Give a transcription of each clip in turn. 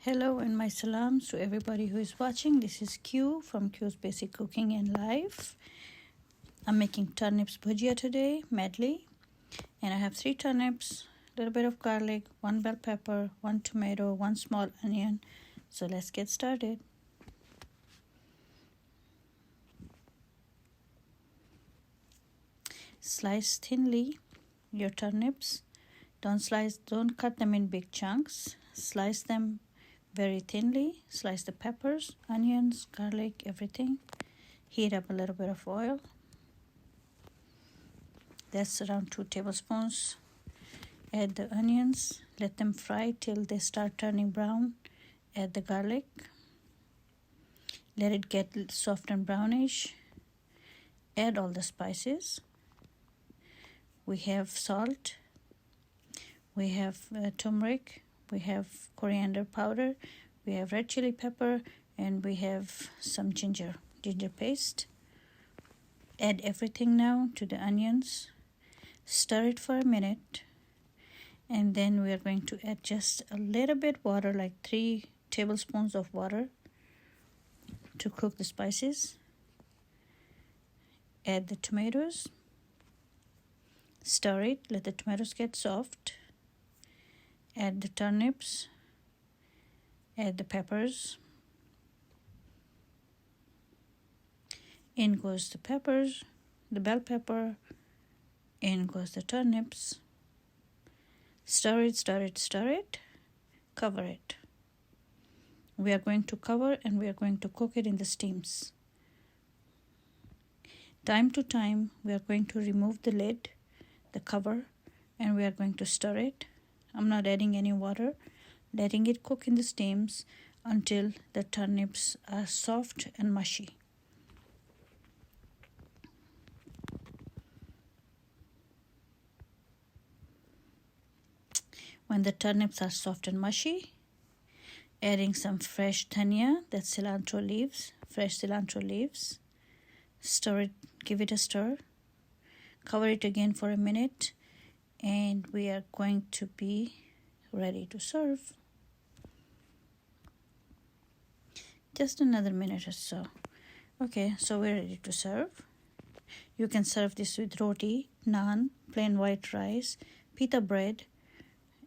Hello and my salams to everybody who is watching. This is Q from Q's Basic Cooking and Life. I'm making turnips bhujia today, medley. And I have 3 turnips, a little bit of garlic, 1 bell pepper, 1 tomato, 1 small onion. So let's get started. Slice thinly your turnips. Don't cut them in big chunks. Slice them very thinly. Slice the peppers, onions, garlic, everything. Heat up a little bit of oil. That's around 2 tablespoons. Add the onions. Let them fry till they start turning brown. Add the garlic. Let it get soft and brownish. Add all the spices. We have salt. We have turmeric. We have coriander powder. We have red chili pepper. And we have some ginger paste. Add everything now to the onions. Stir it for a minute. And then we are going to add just a little bit water, like 3 tablespoons of water to cook the spices. Add the tomatoes. Stir it. Let the tomatoes get soft. Add the turnips. Add the peppers. In goes the peppers, the bell pepper. In goes the turnips. Stir it, stir it, stir it. Cover it. We are going to cover and we are going to cook it in the steams. Time to time, we are going to remove the lid, the cover, and we are going to stir it. I'm not adding any water, letting it cook in the steams until the turnips are soft and mushy. When the turnips are soft and mushy, adding some fresh dhaniya, that's cilantro leaves, fresh cilantro leaves. Stir it, give it a stir. Cover it again for a minute, and we are going to be ready to serve. Just another minute or so. Okay, so we're ready to serve. You can serve this with roti, naan, plain white rice, pita bread,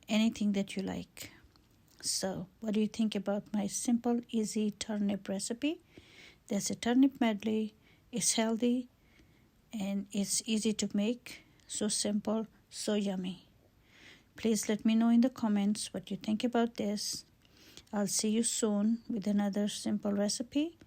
anything that you like. So what do you think about my simple, easy turnip recipe? That's a turnip medley. It's healthy and it's easy to make. So simple, so yummy. Please let me know in the comments what you think about this. I'll see you soon with another simple recipe.